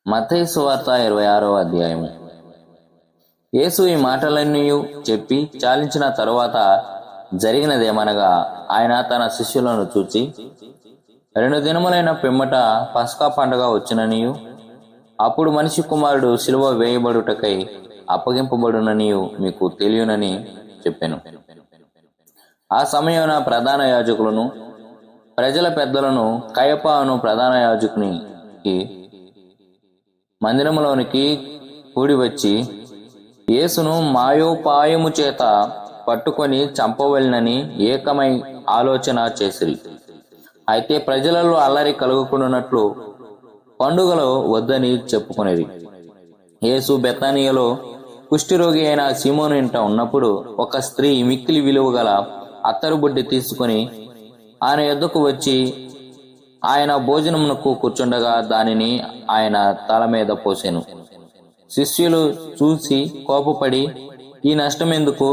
మత్తయి సువార్త 26వ అధ్యాయము. యేసు ఈ మాటలన్నీ చెప్పి చాలించిన తరువాత జరిగినదేమనగా, ఆయన తన శిష్యులను చూచి, 2 దినములైన పిమ్మట పస్కా పండుగ వచ్చిననియు, అప్పుడు మనిషి కుమారుడు సిలువ వేయబడుటకై అప్పగింపబడుననియు మీకు తెలియనని చెప్పెను. ఆ సమయమున ప్రధాన యాజకులను, ప్రజల పెద్దలను, కయప అను ప్రధాన యాజకునికి మందిరములోనికి కూడి వచ్చి, యేసును మాయోపాయము చేత పట్టుకొని చంపవలెనని ఏకమై ఆలోచన చేసిరి. అయితే ప్రజలలో అల్లరి కలుగుకున్నట్లు పండుగలో వద్దని చెప్పుకొనిరి. యేసు బెతానియలో కుష్ఠరోగి అయిన సీమోను ఇంట ఉన్నప్పుడు ఒక స్త్రీ మిక్కిలి విలువ గల అత్తరు బుడ్డి తీసుకుని ఆయన యొద్దకు వచ్చి, ఆయన భోజనమునకు కూర్చుండగా దానిని ఆయన తల మీద పోసెను. శిష్యులు చూసి కోపపడి, ఈ నష్టమెందుకు?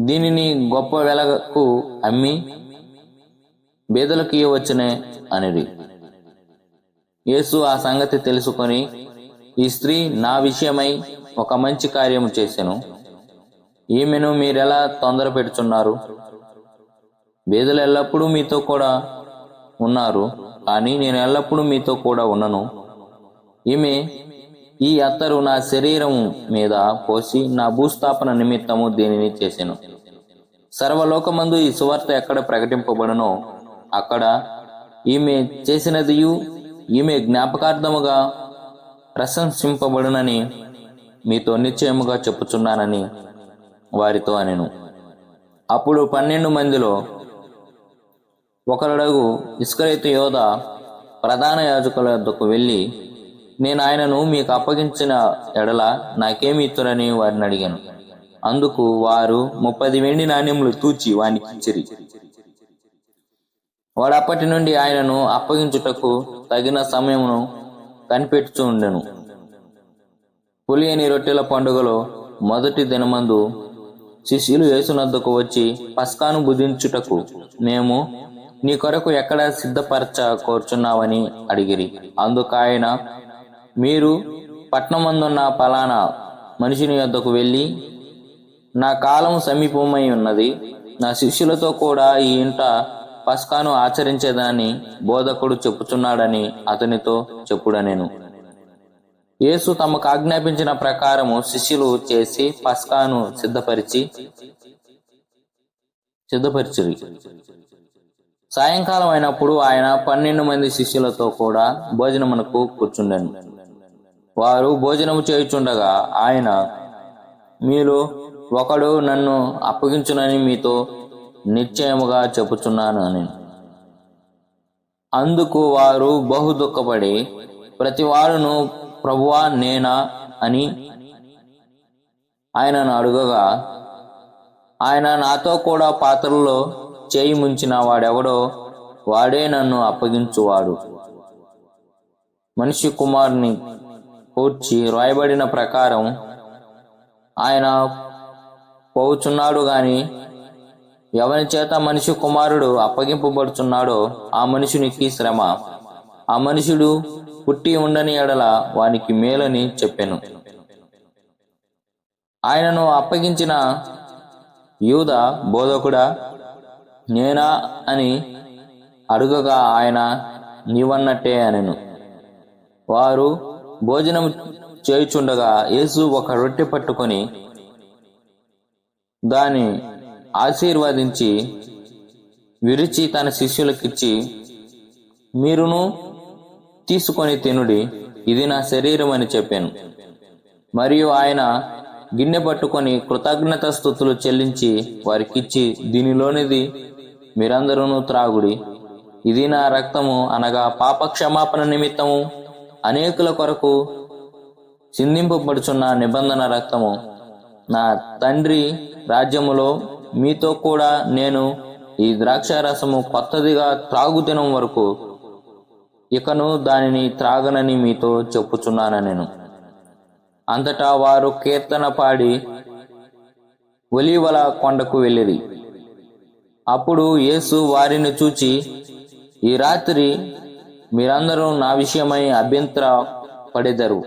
దీనిని గొప్ప వెలకు అమ్మి బేదలకు ఇవ్వవచ్చునే అనిరి. యేసు ఆ సంగతి తెలుసుకొని, ఈ స్త్రీ నా విషయమై ఒక మంచి కార్యము చేసెను. ఈమెను మీరెలా తొందర పెడుచున్నారు? బేదలు ఎల్లప్పుడూ మీతో కూడా ఉన్నారు, కానీ నేను ఎల్లప్పుడూ మీతో కూడా ఉన్నను. ఈమె ఈ అత్తరు నా శరీరం మీద పోసి నా భూస్థాపన నిమిత్తము దీనిని చేసెను. సర్వలోకమందు ఈ సువార్త ఎక్కడ ప్రకటింపబడునో అక్కడ ఈమె చేసినదియు ఈమె జ్ఞాపకార్థముగా ప్రశంసింపబడునని మీతో నిశ్చయముగా చెప్పుచున్నానని వారితో అనెను. అప్పుడు 12 మందిలో ఒకరుడగు ఇస్కరియోతు యోధ ప్రధాన యాజకుల వద్దకు వెళ్ళి, నేను ఆయనను మీకు అప్పగించిన ఎడల నాకేమి ఇచ్చురని వారిని అడిగాను. అందుకు వారు 30 వెండి నాణ్యములు తూచి వానికి ఇచ్చిరి. వాడు అప్పటి నుండి ఆయనను అప్పగించుటకు తగిన సమయమును కనిపెట్టుచూ ఉండెను. పులియని రొట్టెల పండుగలో మొదటి దినమందు శిష్యులు యేసునద్దకు వచ్చి, పస్కాను భుజించుటకు మేము నీ కొరకు ఎక్కడ సిద్ధపరచ కోరుచున్నావని అడిగిరి. అందుకు ఆయన, మీరు పట్నమందున్న పలానా మనిషిని యొద్దకు వెళ్ళి, నా కాలం సమీపమై ఉన్నది, నా శిష్యులతో కూడా ఈ ఇంట పస్కాను ఆచరించేదాన్ని బోధకుడు చెప్పుచున్నాడని అతనితో చెప్పుడనెను. యేసు తమకు ఆజ్ఞాపించిన ప్రకారము శిష్యులు చేసి పస్కాను సిద్ధపరిచిరి. సాయంకాలం అయినప్పుడు ఆయన 12 మంది శిష్యులతో కూడా భోజనమునకు కూర్చుండెను. వారు భోజనము చేయుచుండగా ఆయన, మీలో ఒకడు నన్ను అప్పగించునని మీతో నిశ్చయముగా చెప్పుచున్నాను అని. అందుకు వారు బహు దుఃఖపడి, ప్రతివాడును ప్రభువా నేనా అని ఆయనను అడుగగా, ఆయన, నాతో కూడా పాత్రలో చేయి ముంచిన వాడెవడో వాడే నన్ను అప్పగించువాడు. మనిషి కుమారుని కూర్చి రాయబడిన ప్రకారం ఆయన పోవుచున్నాడు గాని ఎవరి చేత మనిషి కుమారుడు అప్పగింపబడుచున్నాడో ఆ మనుషునికి శ్రమ. ఆ మనుషుడు పుట్టి ఉండని ఎడల వానికి మేలని చెప్పెను. ఆయనను అప్పగించిన యూద, బోధకుడా నేనా అని అడుగగా ఆయన, నీవన్నట్టే అనెను. వారు భోజనం చేయుచుండగా యేసు ఒక రొట్టె పట్టుకొని దాని ఆశీర్వదించి విరిచి తన శిష్యులకిచ్చి, మీరును తీసుకొని తినుడి, ఇది నా శరీరం అని చెప్పాను. మరియు ఆయన గిన్నె పట్టుకొని కృతజ్ఞత స్తుతులు చెల్లించి వారికిచ్చి, దీనిలోనిది మీరందరూ త్రాగుడి, ఇది నా రక్తము, అనగా పాప క్షమాపణ నిమిత్తము అనేకుల కొరకు చిందింపబడుచున్న నిబంధన రక్తము. నా తండ్రి రాజ్యములో మీతో కూడా నేను ఈ ద్రాక్షారసము కొత్తదిగా త్రాగుదినం వరకు ఇకను దానిని త్రాగనని మీతో చెప్పుచున్నాను. అంతటా వారు కీర్తన పాడి ఒలీవల కొండకు వెళ్ళిరి. అప్పుడు యేసు వారిని చూచి, ఈ రాత్రి మీరందరూ నా విషయమై అభ్యంతర పడెదరు.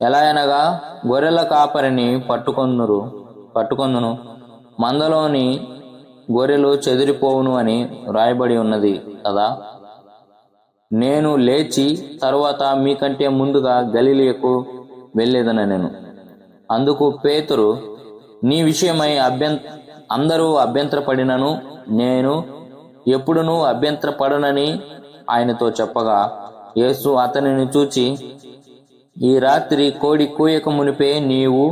ఎలా అనగా గొర్రెల కాపరిని పట్టుకొందును, మందలోని గొర్రెలు చెదిరిపోవును అని రాయబడి ఉన్నది కదా. నేను లేచి తరువాత మీకంటే ముందుగా గలిలయకు వెళ్ళేదనెను. అందుకు పేతురు, నీ విషయమై అందరూ అభ్యంతరపడినను నేను ఎప్పుడునూ అభ్యంతరపడనని ఆయనతో చెప్పగా, యేసు అతనిని చూచి, ఈ రాత్రి కోడి కూయక మునిపే నీవు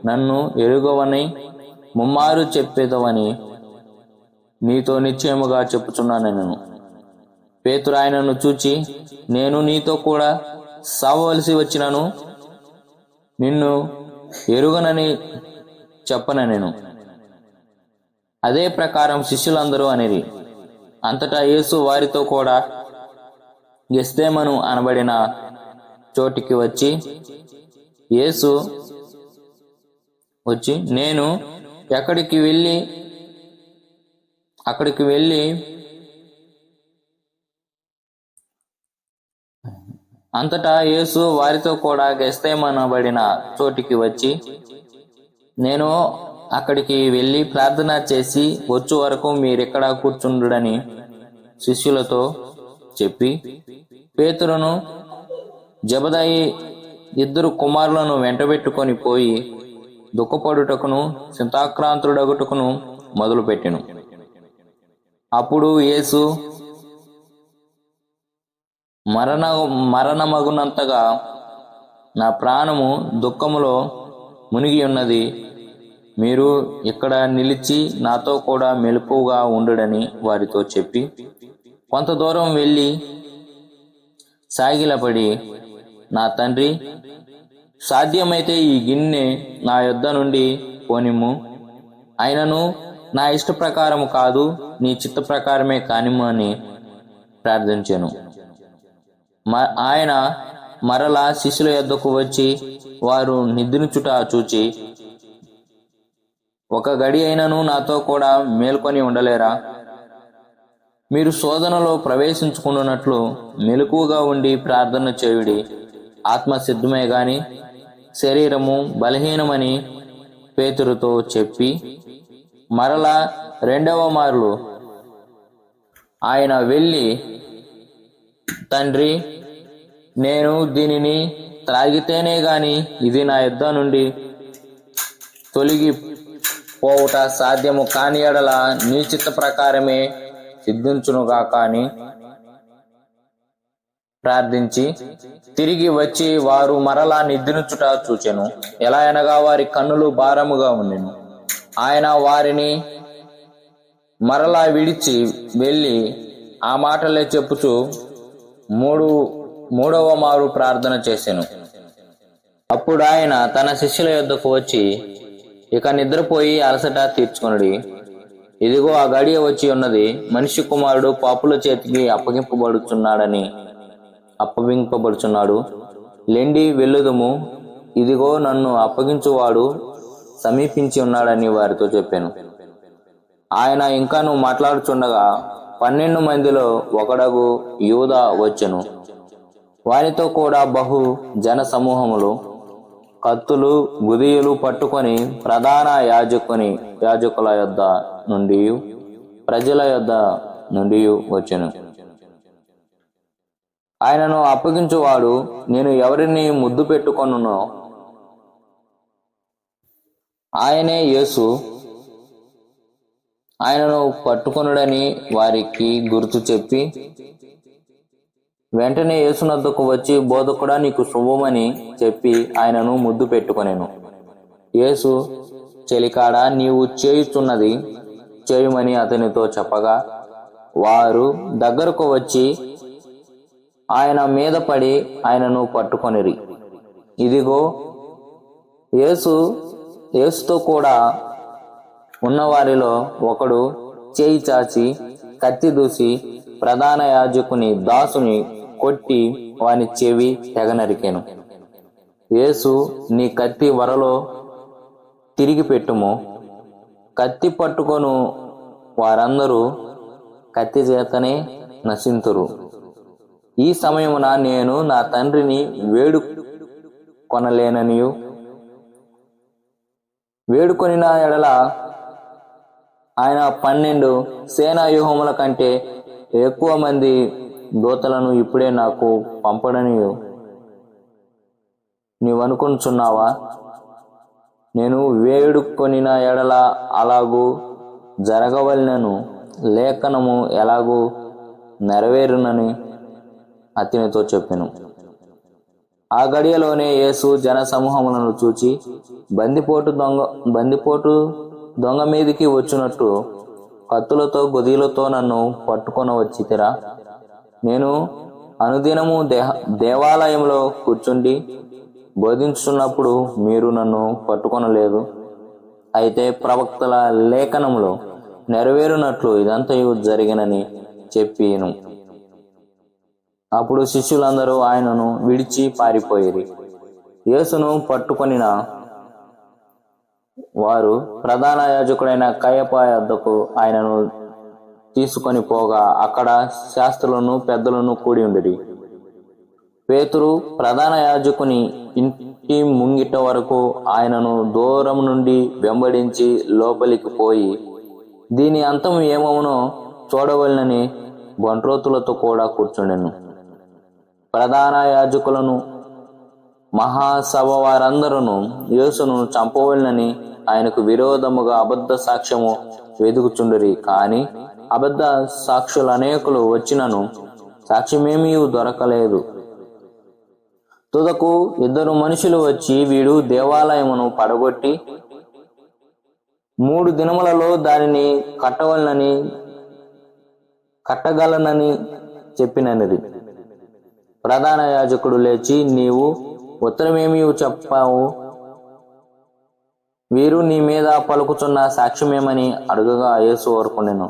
నన్ను ఎరుగవని ముమ్మారు చెప్పేదవని నీతో నిశ్చయముగా చెప్పుచున్నానెను. పేతురు ఆయనను చూచి, నేను నీతో కూడా సావవలసి వచ్చినను నిన్ను ఎరుగనని చెప్పనెను. అదే ప్రకారం శిష్యులందరూ అనిరి. అంతటా యేసు వారితో కూడా గెత్సేమను అనబడిన చోటికి వచ్చి నేను అక్కడికి వెళ్ళి అంతటా యేసు వారితో కూడా గెత్సేమనబడిన చోటికి వచ్చి నేను అక్కడికి వెళ్ళి ప్రార్థన చేసి వచ్చు వరకు మీరెక్కడ కూర్చుండుడని శిష్యులతో చెప్పి, పేతురును జెబెదాయి ఇద్దరు కుమారులను వెంటబెట్టుకొని పోయి దుఃఖపడుటకును చింతాక్రాంతుడగుటకును మొదలుపెట్టెను. అప్పుడు యేసు మరణమగునంతగా నా ప్రాణము దుఃఖములో మునిగి ఉన్నది, మీరు ఇక్కడ నిలిచి నాతో కూడా మెలకువగా ఉండుడని వారితో చెప్పి కొంత దూరం వెళ్ళి సాగిలపడి, నా తండ్రి, సాధ్యమైతే ఈ గిన్నె నా యొద్ద నుండి పోనిమ్ము, అయినను నా ఇష్ట ప్రకారము కాదు నీ చిత్త ప్రకారమే కానిమ్ము అని ప్రార్థించెను. ఆయన మరలా శిష్యుల యొద్దకు వచ్చి వారు నిద్రించుట చూచి, ఒక గడి అయినను నాతో కూడా మేల్కొని ఉండలేరా? మీరు శోధనలో ప్రవేశించుకున్నట్లు మెలకువగా ఉండి ప్రార్థన చేయుడి. ఆత్మ సిద్ధమే గాని శరీరము బలహీనమని పేతురుతో చెప్పి మరలా రెండవ మార్లు ఆయన వెళ్ళి, తండ్రి, నేను దీనిని త్రాగితేనే గాని ఇది నా యొద్ద నుండి తొలగి పోవుట సాధ్యము కాని ఎడల నీ చిత్త ప్రకారమే సిద్ధించునుగాక అని ప్రార్థించి తిరిగి వచ్చి వారు మరలా నిద్రించుట చూచెను. ఎలా అనగా వారి కన్నులు భారముగా ఉండెను. ఆయన వారిని మరలా విడిచి వెళ్ళి ఆ మాటలే చెప్పుచు మూడవ మారు ప్రార్థన చేసెను. అప్పుడు ఆయన తన శిష్యుల యొద్దకు వచ్చి, ఇక నిద్రపోయి అలసట తీర్చుకొనుడి. ఇదిగో ఆ గడియ వచ్చి ఉన్నది, మనిషి కుమారుడు పాపుల చేతికి అప్పగింపబడుచున్నాడు. లెండి వెళ్ళుదుము, ఇదిగో నన్ను అప్పగించువాడు సమీపించి ఉన్నాడని వారితో చెప్పాను. ఆయన ఇంకాను మాట్లాడుచుండగా 12 మందిలో ఒకడగు యూదా వచ్చెను. వారితో కూడా బహు జన సమూహములు కత్తులు గుదియలు పట్టుకొని ప్రధాన యాజకుల యొద్ద నుండి ప్రజల యొద్ద నుండి వచ్చెను. ఆయనను అప్పగించువాడు నేను ఎవరిని ముద్దు పెట్టుకొనునో ఆయనే యేసు, ఆయనను పట్టుకొనుడని వారికి గుర్తు చెప్పి వెంటనే యేసునద్దకు వచ్చి, బోధకుడా, నీకు శుభమని చెప్పి ఆయనను ముద్దు పెట్టుకొనెను. యేసు, చెలికాడా, నీవు చేయుచున్నది చేయుమని అతనితో చెప్పగా వారు దగ్గరకు వచ్చి ఆయన మీద పడి ఆయనను పట్టుకొనిరి. ఇదిగో యేసుతో కూడా ఉన్నవారిలో ఒకడు చేయి చాచి కత్తి దూసి ప్రధాన యాజకుని దాసుని కొట్టి వాని చెవి తెగనరికెను. యేసు, నీ కత్తి వరలో తిరిగి పెట్టుము. కత్తి పట్టుకొను వారందరూ కత్తి చేతనే నశింతురు. ఈ సమయమున నేను నా తండ్రిని వేడుకొనిన ఎడల ఆయన 12 సేనా వ్యూహముల కంటే ఎక్కువ మంది దూతలను ఇప్పుడే నాకు పంపడని నీవనుకుంటున్నావా? నేను వేడుకొనిన ఎడల అలాగూ జరగవలెనను లేఖనము ఎలాగూ నెరవేరునని అతనితో చెప్పెను. ఆ గడియలోనే యేసు జన సమూహములను చూచి బందిపోటు దొంగ మీదికి వచ్చినట్టు కత్తులతో గొదిలతో నన్ను పట్టుకొని వచ్చితిరా? నేను అనుదినము దేవాలయంలో కూర్చుండి బోధించుతున్నప్పుడు మీరు నన్ను పట్టుకొనలేదు. అయితే ప్రవక్తల లేఖనములో నెరవేరునట్లు ఇదంతయు జరిగినని చెప్పిను. అప్పుడు శిష్యులందరూ ఆయనను విడిచి పారిపోయిరి. యేసును పట్టుకొనిన వారు ప్రధాన యాజకుడైన కయప యొద్దకు ఆయనను తీసుకొని పోగా అక్కడ శాస్త్రులను పెద్దలను కూడి ఉండిరి. పేతురు ప్రధాన యాజకుని ఇంటి ముంగిట వరకు ఆయనను దూరం నుండి వెంబడించి లోపలికి పోయి దీని అంతం ఏమవునో చూడవలనని బంట్రోతులతో కూడా కూర్చుండెను. ప్రధాన యాజకులను మహాసభ వారందరూ యేసును చంపవలనని ఆయనకు విరోధముగా అబద్ధ సాక్ష్యము వెదుకుచుండిరి. కాని అబద్ధ సాక్షులు అనేకులు వచ్చినను సాక్ష్యమేమీ దొరకలేదు. తుదకు 2 మనుషులు వచ్చి వీడు దేవాలయమును పడగొట్టి 3 దినములలో దానిని కట్టగలనని చెప్పినది. ప్రధాన యాజకుడు లేచి, నీవు ఉత్తరమేమీ చెప్పావు? వీరు నీ మీద పలుకుచున్న సాక్ష్యమేమని అడుగగా యేసు ఊరుకొనెను.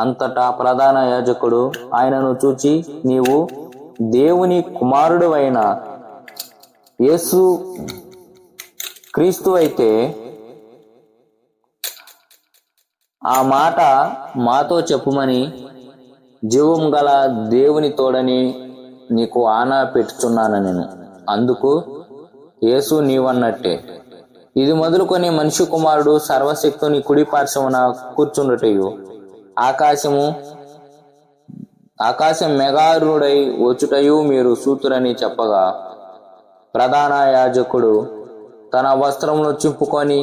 అంతటా ప్రధాన యాజకుడు ఆయనను చూచి, నీవు దేవుని కుమారుడు అయిన యేసు క్రీస్తు అయితే ఆ మాట మాతో చెప్పుమని జీవం గల దేవుని తోడని నీకు ఆనా పెట్టుచున్నాను నేను. అందుకు యేసు, నీవన్నట్టే. ఇది మొదలుకొని మనిషి కుమారుడు సర్వశక్తుని కుడి పార్శ్వమున కూర్చుండుటయు ఆకాశం మెగారుడై వచ్చుటయు మీరు సూతురని చెప్పగా ప్రధాన యాజకుడు తన వస్త్రమును చింపుకొని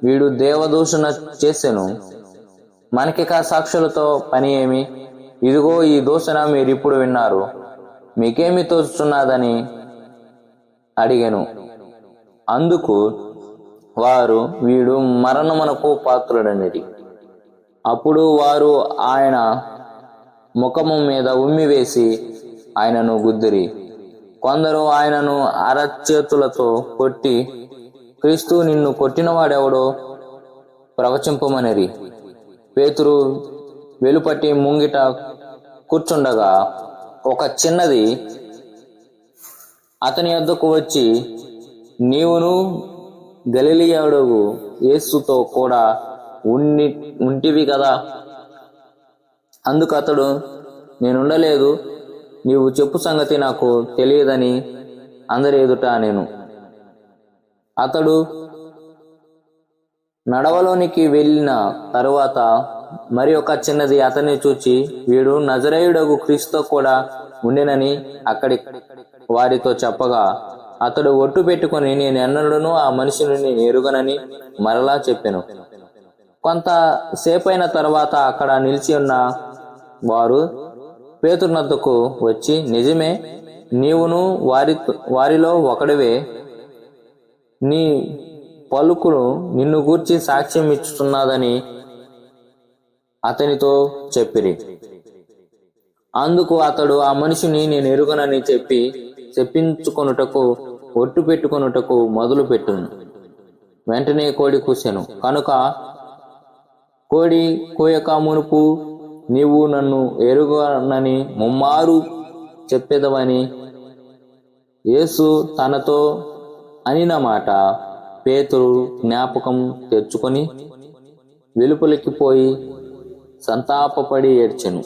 వీడు దేవదూషణ చేసెను, మనకిక సాక్షులతో పని ఏమి? ఇదిగో ఈ దూషణ మీరిప్పుడు విన్నారు, మీకేమి తోచుచున్నదని అడిగెను. అందుకు వారు వీడు మరణమునకు పాత్రుడనిది. అప్పుడు వారు ఆయన ముఖము మీద ఉమ్మివేసి ఆయనను గుద్దిరి. కొందరు ఆయనను అరచేతులతో కొట్టి, క్రీస్తు, నిన్ను కొట్టినవాడెవడో ప్రవచింపమనిరి. పేతురు వెలుపటి ముంగిట కూర్చుండగా ఒక చిన్నది అతని యొద్దకు వచ్చి, నీవును గలిలయుడగు యేసుతో కూడా ఉంటివి కదా? అందుకు అతడు, నేనుండలేదు, నీవు చెప్పు సంగతి నాకు తెలియదని అందరి ఎదుట నేను. అతడు నడవలోనికి వెళ్ళిన తరువాత మరి ఒక చిన్నది అతన్ని చూచి, వీడు నజరేయుడగు క్రీస్తుతో కూడా ఉండెనని అక్కడి వారితో చెప్పగా అతడు ఒట్టు పెట్టుకుని, నేను ఎన్నడూనూ ఆ మనిషిని ఎరుగనని మరలా చెప్పెను. కొంత సేపైన తర్వాత అక్కడ నిలిచి ఉన్న వారు పేతురునొద్దకు వచ్చి, నిజమే, నీవును వారిలో ఒకడివే, నీ పలుకులు నిన్ను గూర్చి సాక్ష్యం ఇచ్చుతున్నదని అతనితో చెప్పిరి. అందుకు అతడు ఆ మనిషిని నేను ఎరుగనని చెప్పించుకొనుటకు ఒట్టు పెట్టుకొనుటకు మొదలు పెట్టును. వెంటనే కోడి కూసెను. కనుక కోడి కూయక మునుపు నీవు నన్ను ఎరుగనని ముమ్మారు చెప్పెదవని యేసు తనతో అనిన మాట పేతురు జ్ఞాపకం తెచ్చుకొని వెలుపలికి పోయి సంతాపపడి ఏడ్చెను.